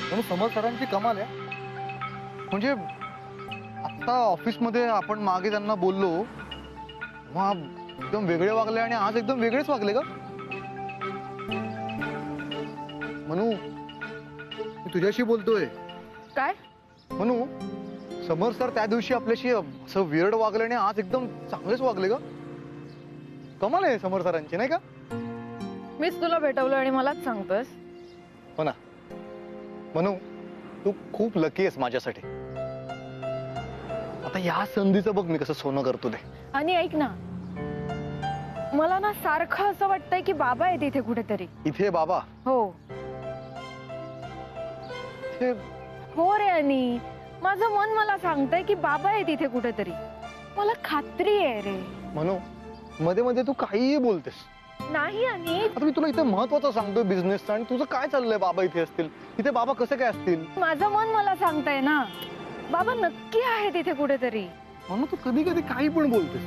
म्हणून समर सरांची कमाल आहे. म्हणजे आता ऑफिसमध्ये आपण मागे त्यांना बोललो मग एकदम वेगळे वागले आणि आज एकदम वेगळेच वागले का? म्हणू मी तुझ्याशी बोलतोय. काय? म्हणू समर सर त्या दिवशी आपल्याशी असं विरड वागले आणि आज एकदम चांगलेच वागले का? कमाल आहे समर सरांची, नाही का? मीच तुला भेटवलं आणि मलाच सांगतोस? हो ना. म्हणू तू खूप लकी आहेस माझ्यासाठी. आता या संधीचं बघ मी कसं सोनं करतो ते. आणि ऐक ना, मला ना सारखं असं वाटतंय की बाबा आहे तिथे कुठेतरी. इथे बाबा? हो हे हो रे. आणि माझं मन मला सांगतंय की बाबा आहे तिथे कुठेतरी. मला खात्री आहे रे. म्हणू मध्ये मध्ये तू काहीही बोलतेस. नाही आणि आता मी तुला इथे महत्वाचं सांगतोय बिझनेसचं आणि तुझं काय चाललंय? बाबा इथे असतील, इथे बाबा कसे काय असतील? माझं मन मला सांगतंय ना बाबा नक्की आहे तिथे कुठेतरी. म्हणून तू कधी कधी काही पण बोलतेस.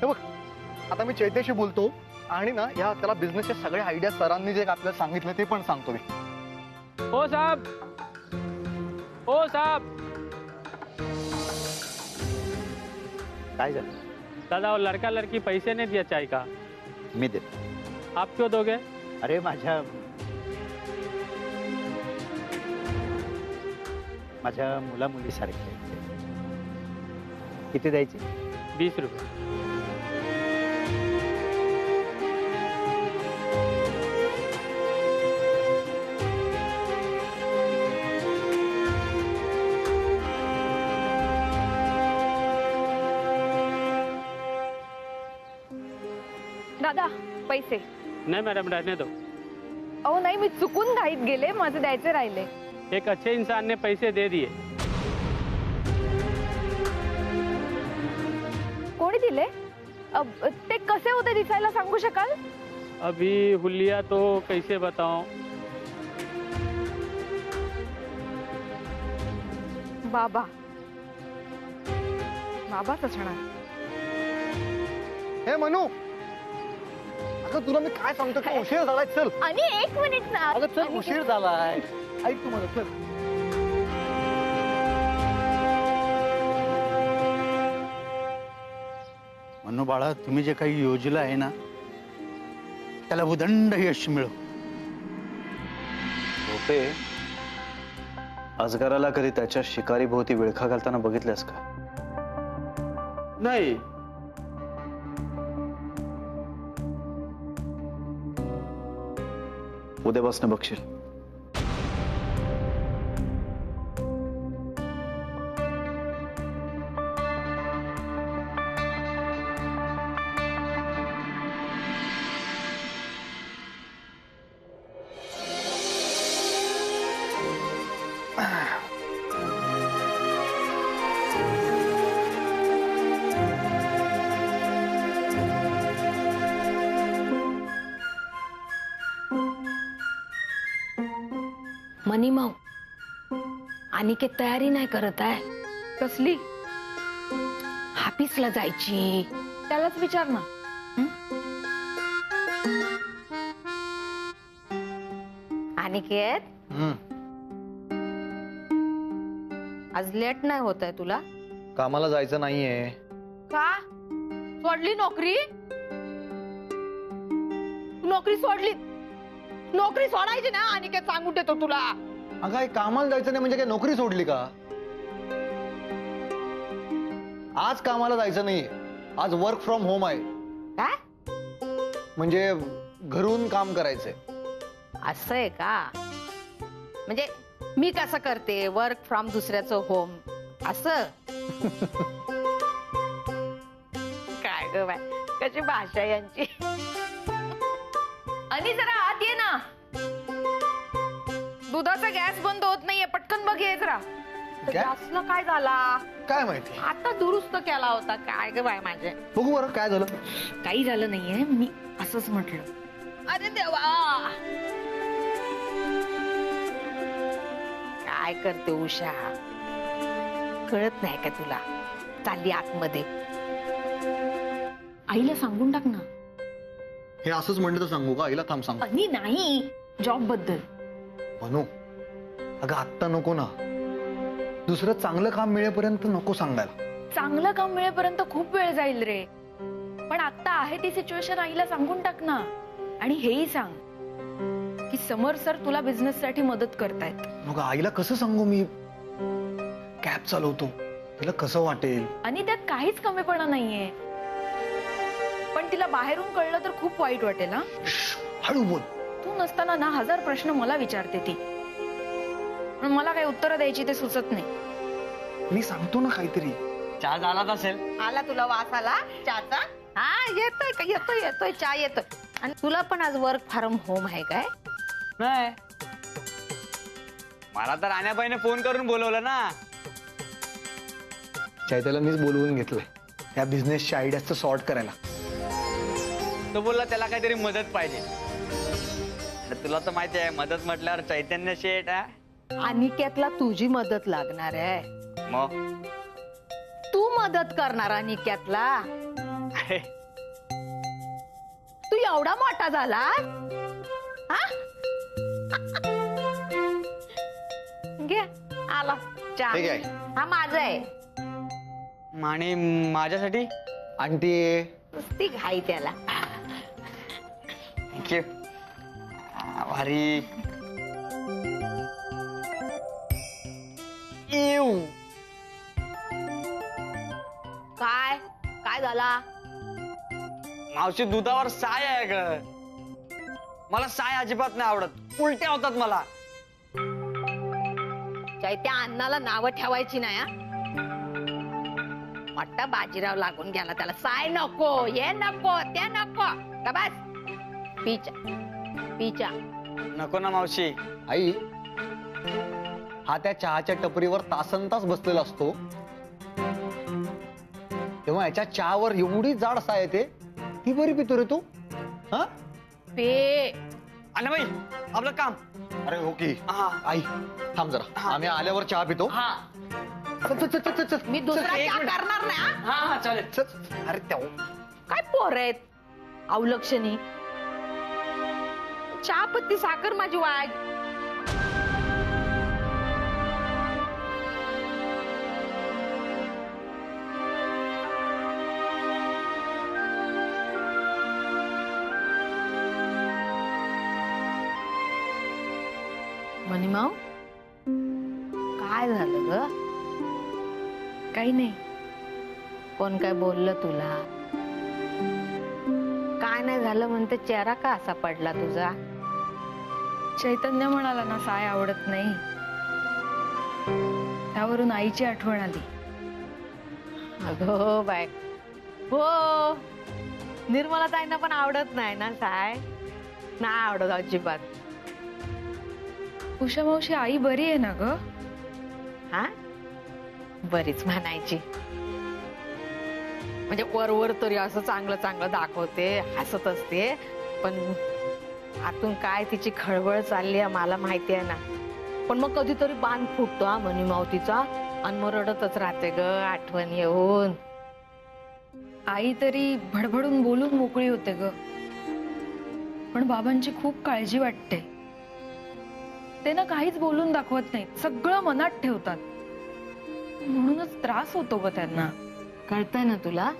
हे बघ आता मी चैत्याशी बोलतो आणि ना या त्याला बिझनेसच्या सगळ्या आयडिया सरांनी जे आपल्याला सांगितलं ते पण सांगतो मी. ओ साहब, ओ साहब. काय झालं? दादा वो लड़का लड़की पैसे नहीं दिया चाय का. मी देतो. आप क्यों दोगे? अरे माझ्या मुला मुली सारखे किती द्यायचे? 20 रुपये. दादा पैसे. नहीं मैडम रहने दो. अहो नाही, मी चुकून घाईत गेले, माझे द्यायचे राहिले. एक अच्छे इंसान ने पैसे दे दिए. कोणी दिले? ते कसे होते दिसायला सांगू शकाल? अभी हुलिया तो कैसे बताऊं. बाबा बाबाच असणार. हे म्हणू अगं तुला मी काय सांगतो की उशीर झालाय. चल आणि एक मिनिट ना. अगं चल उशीर झालाय. ऐक तू मला. चल म्हणून बाळा तुम्ही जे काही योजलं आहे ना त्याला उदंड यश मिळो. होते अजगराला कधी त्याच्या शिकारी भोवती विळखा घालताना बघितल्यास का? नहीं. उद्यापासून बघशील. मनीमाऊ, अनिकेत तयारी नाही करत आहे. कसली? ऑफिसला जायची. त्यालाच विचार ना. अनिकेत आज लेट नाही होत आहे तुला? कामाला जायचं नाहीये. का? सोडली नोकरी? नोकरी सोडली? नोकरी सोडायची ना अनिकेत, सांगून देतो तुला. अगं काय कामाला जायचं नाही म्हणजे काय नोकरी सोडली का? आज कामाला जायचं नाही. आज वर्क फ्रॉम होम आहे. काय? म्हणजे घरून काम करायचंय. असं आहे का? म्हणजे मी कसं करते वर्क फ्रॉम दुसऱ्याचं होम असं? काय ग बाय, कशी भाषा आहे यांची. आणि जरा आत ये ना. दुधाचा गॅस बंद होत नाहीये, पटकन बघ ये जरा. गॅसला काय झाला काय माहिती? आता दुरुस्त केला होता. काय ग बाय माझे. बघू बरं काय झालं. काही झालं नाहीये, मी असंच म्हटलं. अरे देवा, काय करते उषा, कळत नाही का तुला? चालली आतमध्ये. आईला सांगून टाक ना. हे असंच म्हणलं तर सांगू का आईला? थांब सांग. आणि नाही, जॉब बद्दल. म्हणू अगं आत्ता नको ना, दुसरं चांगलं काम मिळेपर्यंत नको सांगायला. चांगलं काम मिळेपर्यंत खूप वेळ जाईल रे. पण आता आहे ती सिच्युएशन आईला सांगून टाक ना. आणि हेही सांग की समर सर तुला बिझनेस साठी मदत करतायत. मग आईला कसं सांगू मी कॅब चालवतो, तिला कसं वाटेल? आणि त्यात काहीच कमीपणा नाहीये. पण तिला बाहेरून कळलं तर खूप वाईट वाटेल. हा, हळू बोल. तू नसताना ना 1000 प्रश्न मला विचारते ती, पण मला काही उत्तरं द्यायची ते सुचत नाही. मी सांगतो ना काहीतरी. चहा झालाच असेल. आला तुला वास आला चहाचा? हा येतोय का? येतोय येतोय चहा येतोय. आणि तुला पण आज वर्क फ्रॉम होम आहे काय? नाही, मला तर राण्याबाईने फोन करून बोलवलं ना. चैताला मीच बोलवून घेतलंय या बिझनेसच्या आयडियाचं सॉर्ट करायला. तो बोलला त्याला काहीतरी मदत पाहिजे. आणि तुला तर माहिती आहे मदत म्हटल्यावर चैतन्य शेठ आहे. अनिकेतला तुझी मदत लागणार आहे. मग तू मदत करणार अनिकेतला? अरे, तू एवढा मोठा झाला? हा? घे आला चहा. हे घे. हा माझा आहे. आणि माझ्यासाठी आंटी नुसती घाई त्याला. थँक्यू. भारी. येऊ. काय काय झाला? मावशी दुधावर साय आहे ग. मला साय अजिबात नाही आवडत, उलट्या होतात मला. त्या अन्नाला नावं ठेवायची नाही. हा, मोठा बाजीराव लागून गेला त्याला. साय नको, हे नको, ते नको. का बस पिचा पिचा. नको ना मावशी. आई, हा त्या चहाच्या टपरीवर तासनतास बसलेला असतो, तेव्हा याच्या चहावर एवढी जाड साय येते, ती बरी पितो रे तू. हा पे. आणि बाई आपलं काम. अरे हो की. हा. आई थांब जरा, आम्ही आल्यावर चहा पितो. हा चल, चल, चल, चल, चल. मी दुसरा एक चहा मिनिट. करणार नाही. हा? हा हा चालेल. चल. अरे तेव्हा काय पोर आहेत अवलक्षणी. चहा पत्ती साखर माझी वाघ. मनीमाव काय झालं ग? काही नाही. कोण काय बोललं तुला? काय नाही झालं म्हणते, चेहरा का असा पडला तुझा? चैतन्य म्हणाला ना साय आवडत नाही, त्यावरून आईची आठवण आली. अगो बाय. हो, निर्मला ताईंना पण आवडत नाही ना साय? नाही आवडत अजिबात. उषा मावशी आई बरी आहे ना ग? हा, बरीच म्हणायची. म्हणजे वरवर तरी असं चांगलं चांगलं दाखवते, हसत असते, पण आतून काय तिची खळबळ चालली आहे मला माहिती आहे ना. पण मग कधीतरी बांध फुटतो हा मनी मावतीचा, आणि मग रडतच राहते ग आठवण येऊन. आई तरी भडभडून बोलून मोकळी होते ग, पण बाबांची खूप काळजी वाटते. ते ना काहीच बोलून दाखवत नाहीत, सगळं मनात ठेवतात. म्हणूनच त्रास होतो ग त्यांना. कळतंय ना तुला?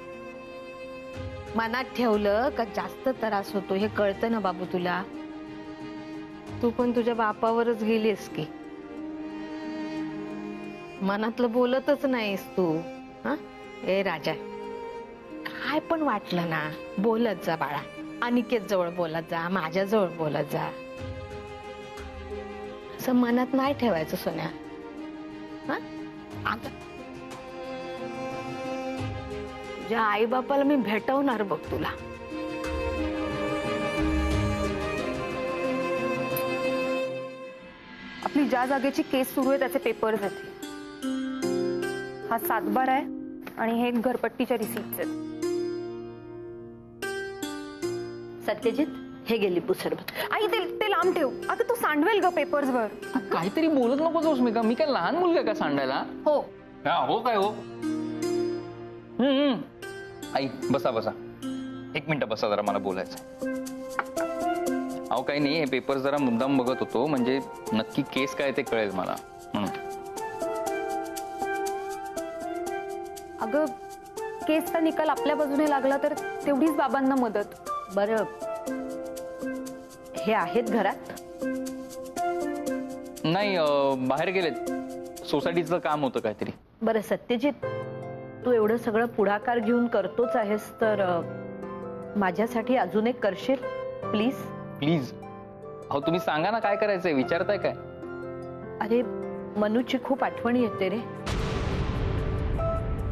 मनात ठेवलं का जास्त त्रास होतो हे कळतं ना बाबू तुला? तू पण तुझ्या बापावरच गेलीस की. मनातलं बोलतच नाहीस तू. हा, ए राजा, काय पण वाटलं ना बोलत जा बाळा. अनिकेत जवळ बोलत जा, माझ्या जवळ बोलत जा. असं मनात नाही ठेवायचं सोन्या. हा, आता तुझ्या आई बापाला मी भेटवणार बघ तुला. आपली ज्या जागेची केस सुरू आहे त्याचे पेपर्स आहेत. हा 7/12 आहे आणि हे घरपट्टीच्या रिसिप्ट आहेत. सत्यजित, हे गेली पुसरबत. आई ते लांब ठेव. अगं तू सांडवेल ग पेपर्स वर. काहीतरी बोलत नको जाऊस स्मिका. मी काय लहान मुलगा का सांडायला? हो, हा हो काय हो. आई बसा बसा, एक मिनिट बसा जरा, मला बोलायचं. अहो काही नाही, हे पेपर जरा मुद्दाम बघत होतो, म्हणजे नक्की केस काय ते कळेल मला म्हणून. अगं केसचा निकाल आपल्या बाजूने लागला तर तेवढीच बाबांना मदत. बरं, हे आहेत घरात? नाही बाहेर गेलेत, सोसायटीचं काम होतं काहीतरी. बरं सत्यजित, तू एवढं सगळं पुढाकार घेऊन करतोच आहेस तर माझ्यासाठी अजून एक करशील प्लीज? प्लीज. अहो तुम्ही सांगा ना काय करायचंय, विचारताय काय? अरे मनूची खूप आठवण येते रे.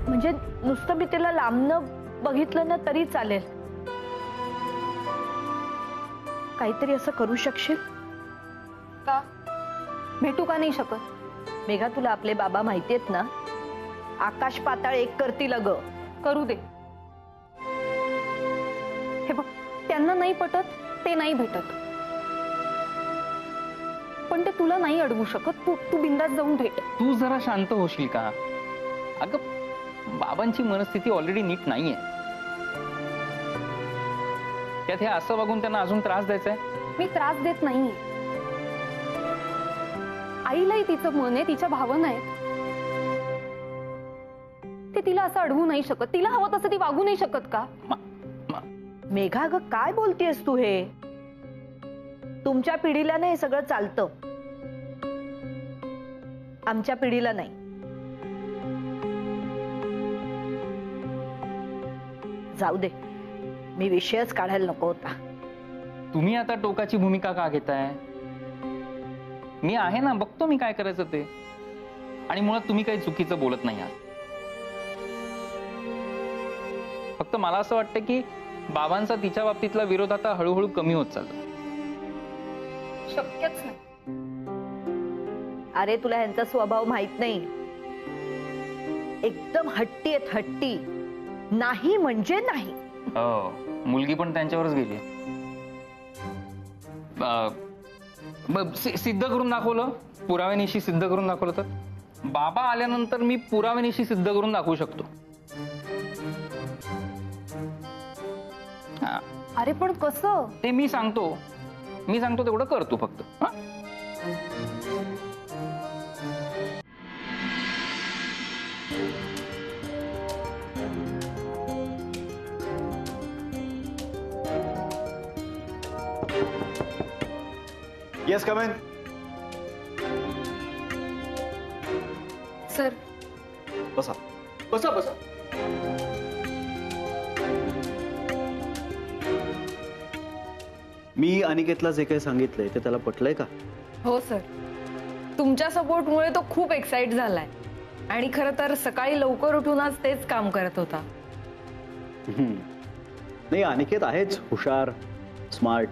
म्हणजे नुसतं मी तिला लांबनं बघितलं ना तरी चालेल. काहीतरी असं करू शकशील का? भेटू का नाही शकत? मेघा, तुला आपले बाबा माहिती आहेत ना, आकाश पाताळ एक करतील ग. करू दे. हे बघ, त्यांना नाही पटत ते नाही भेटत, पण ते तुला नाही अडवू शकत. तू बिंदास जाऊन भेट. तू जरा शांत होशील का? अगं बाबांची मनस्थिती ऑलरेडी नीट नाहीये, त्यात हे असं बघून त्यांना अजून त्रास द्यायचा आहे. मी त्रास देत नाहीये. आईलाही तिचं मन आहे, तिच्या भावना आहेत. ते तिला असं अडवू नाही शकत. तिला हवं तसं ती वागू नाही शकत का? मेघा ग, काय बोलतेस तू? हे तुमच्या पिढीला नाही सगळं चालतं, आमच्या पिढीला नाही. जाऊ दे, मी विषयच काढायला नको होता. तुम्ही आता टोकाची भूमिका का घेताय? मी आहे ना, बघतो मी काय करायचं ते. आणि मुळात तुम्ही काही चुकीचं बोलत नाही आहात. फक्त मला असं वाटतं की बाबांचा तिच्या बाबतीतला विरोध आता हळूहळू कमी होत चालतो. शक्यच नाही. अरे तुला ह्यांचा स्वभाव माहित नाही. एकदम हट्टी आहेत, हट्टी. नाही म्हणजे नाही. हो, मुलगी पण त्यांच्यावरच गेली. सिद्ध करून दाखवलं, पुराव्यानिशी सिद्ध करून दाखवलं तर बाबा आल्यानंतर मी पुराव्यानिशी सिद्ध करून दाखवू शकतो. अरे पण कसं? ते मी सांगतो तेवढं करतो फक्त. Yes, come in. सर बसा बसा बसा. मी अनिकेतला जे काही सांगितलंय ते त्याला पटलंय का? हो सर, तुमच्या सपोर्टमुळे तो खूप एक्साइट झालाय. आणि खरं तर सकाळी लवकर उठून आज तेच काम करत होता. नाही, अनिकेत आहेच हुशार, स्मार्ट.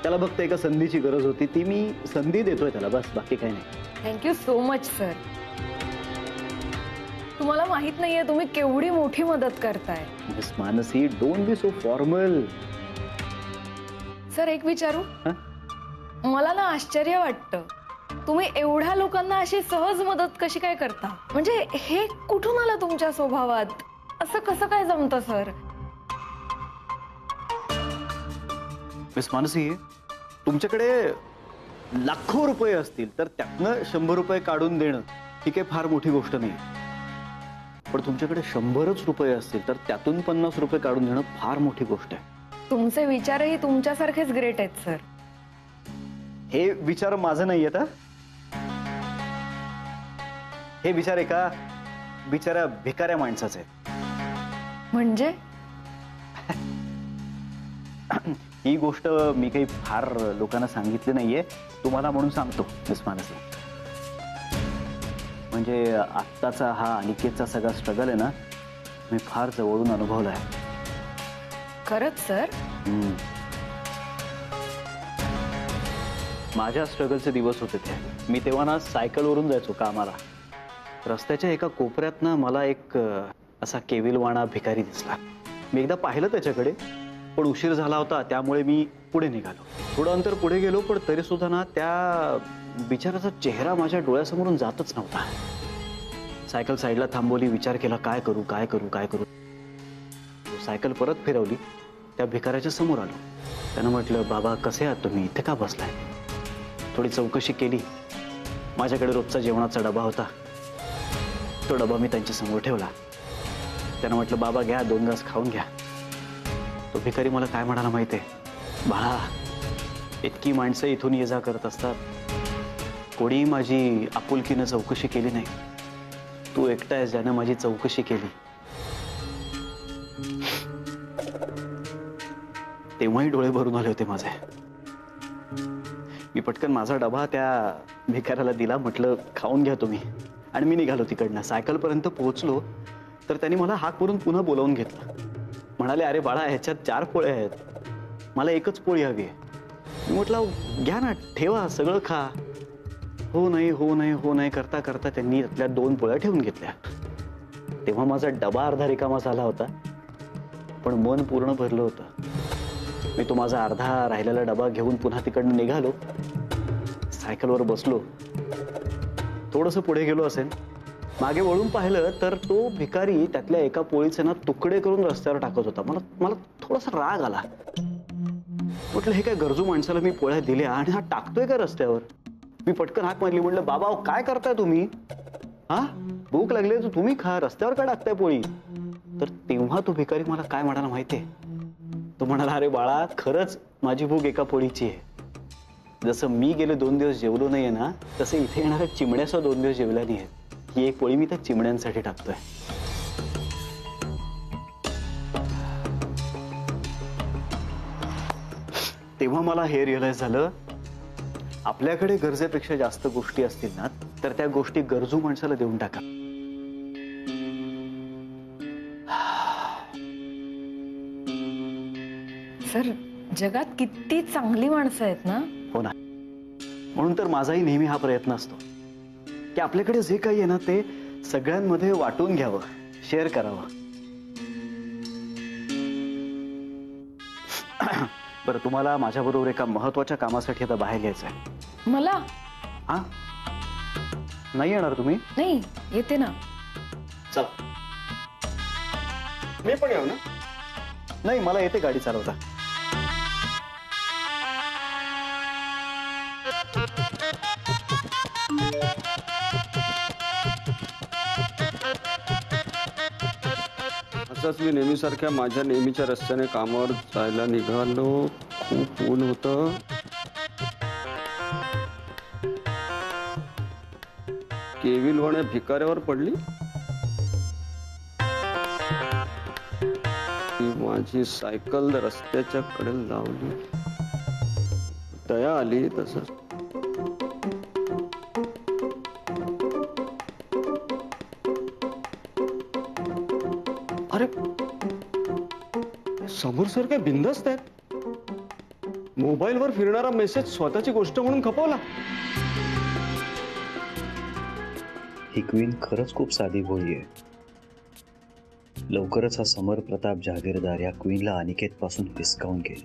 त्याला फक्त एका संधीची गरज होती, ती मी संधी देतोय त्याला, बस, बाकी काही नाही. Thank you so much sir. तुम्हाला माहित नाहीये तुम्ही केवढी मोठी मदत करताय. Miss Mansi, don't be so formal. Sir एक विचारू? मला ना आश्चर्य वाटतं, तुम्ही एवढ्या लोकांना अशी सहज मदत कशी काय करता? म्हणजे हे कुठून आलं तुमच्या स्वभावात? असं कसं काय जमतं सर? मिस मानसी, तुमच्याकडे लाखो रुपये असतील तर त्यातनं 100 रुपये काढून देणं ही काही फार मोठी गोष्ट नाही. पण तुमच्याकडे 100च रुपये असतील तर त्यातून 50 रुपये काढून देणं फार मोठी गोष्ट आहे. तुमचे विचारही तुमच्यासारखेच ग्रेट आहेत सर. हे विचार माझं नाही आहेत. हे विचार एका बिचाऱ्या भिकाऱ्या माणसाचे आहेत. म्हणजे ही गोष्ट मी काही फार लोकांना सांगितली नाहीये, तुम्हाला म्हणून सांगतो मिस मानसी. म्हणजे आत्ताचा हा अनिकेतचा सगळा स्ट्रगल आहे ना, मी फार जवळून अनुभवला आहे. खरंच सर? माझ्या स्ट्रगलचे दिवस होते ते. मी तेव्हा ना सायकलवरून जायचो कामाला. रस्त्याच्या एका कोपऱ्यात ना मला एक असा केविलवाणा भिकारी दिसला. मी एकदा पाहिलं त्याच्याकडे, पण उशीर झाला होता त्यामुळे मी पुढे निघालो. थोडं अंतर पुढे गेलो, पण तरी सुद्धा ना त्या बिचाराचा चेहरा माझ्या डोळ्यासमोरून जातच नव्हता. सायकल साईडला थांबवली, विचार केला काय करू काय करू काय करू. सायकल परत फिरवली, त्या भिकाऱ्याच्या समोर आलो. त्यानं म्हटलं, बाबा कसे आहात तुम्ही, इथे का बसलाय? थोडी चौकशी केली. माझ्याकडे रोजचा जेवणाचा डबा होता. तो डबा मी त्यांच्या समोर ठेवला. त्यानं म्हटलं, बाबा घ्या, 2 घास खाऊन घ्या. तो भिकारी मला काय म्हणाला माहितीये? बाळा, इतकी माणसं इथून ये जा करत असतात, कोणी माझी आपुलकीनं चौकशी केली नाही. तू एकटा आहेस ज्यानं माझी चौकशी केली. तेव्हाही डोळे भरून आले होते माझे. मी पटकन माझा डबा त्या भिकाऱ्याला दिला. म्हटलं, खाऊन घ्या तुम्ही. आणि मी निघालो तिकडनं. सायकलपर्यंत पोहोचलो तर त्यांनी मला हाक करून पुन्हा बोलावून घेतलं. म्हणाले, अरे बाळा, ह्याच्यात 4 पोळ्या आहेत, मला एकच पोळी हवी आहे. मी म्हटलं, घ्या ना, ठेवा, सगळं खा. हो नाही, हो नाही, हो नाही करता करता त्यांनी त्यातल्या 2 पोळ्या ठेवून घेतल्या. तेव्हा माझा डबा अर्धा रिकामा झाला होता, पण मन पूर्ण भरलं होतं. मी तो माझा अर्धा राहिलेला डबा घेऊन पुन्हा तिकडनं निघालो. सायकलवर बसलो. थोडंसं पुढे गेलो असेल, मागे वळून पाहिलं तर तो भिकारी त्यातल्या एका पोळीचे ना तुकडे करून रस्त्यावर टाकत होता. मला थोडासा राग आला. म्हटलं, हे काय गरजू माणसाला मी पोळ्या दिल्या आणि हा टाकतोय का रस्त्यावर? मी पटकन हाक मारली. म्हटलं, बाबा काय करताय तुम्ही? हा, भूक लागली तर तुम्ही खा, रस्त्यावर काय टाकताय पोळी? तर तेव्हा तो भिकारी मला काय म्हणाला माहितीये? तो म्हणाला, अरे बाळा, खरंच माझी भूक एका पोळीची आहे. जसं मी गेले 2 दिवस जेवलो नाहीये ना, तसे इथे येणाऱ्या चिमण्यासह 2 दिवस जेवल्या नाही आहेत. ही एक पोळी मी त्या चिमण्यांसाठी टाकतोय. तेव्हा मला हे रिअलाइज झालं, आपल्याकडे गरजेपेक्षा जास्त गोष्टी असतील ना, तर त्या गोष्टी गरजू माणसाला देऊन टाका. सर, जगात किती चांगली माणसं आहेत ना. हो ना. म्हणून तर माझाही नेहमी हा प्रयत्न असतो की आपल्याकडे जे काही आहे ना, ते सगळ्यांमध्ये वाटून घ्यावं, शेअर करावं. बरं, तुम्हाला माझ्याबरोबर एका महत्वाच्या कामासाठी आता बाहेर यायचं आहे. मला हा, नाही येणार तुम्ही? नाही, येते ना. चला. मी पण येऊ ना? नाही, मला येते गाडी चालवता. असंच मी नेहमीसारख्या माझ्या नेहमीच्या रस्त्याने कामावर जायला निघालो. खूप ऊन होतं. केविलवाण्या भिकाऱ्यावर पडली. ती माझी सायकल रस्त्याच्या कडेला लावली. दया आली तसंच. अरे, समोर सर काय बिंदास्त आहेत. मोबाईलवर फिरणारा मेसेज स्वतःची गोष्ट म्हणून खपवला. ही क्वीन खरंच खूप साधी भोळी आहे. लवकरच हा समर प्रताप जहागीरदार या क्वीनला अनिकेत पासून हिसकावून घेईल.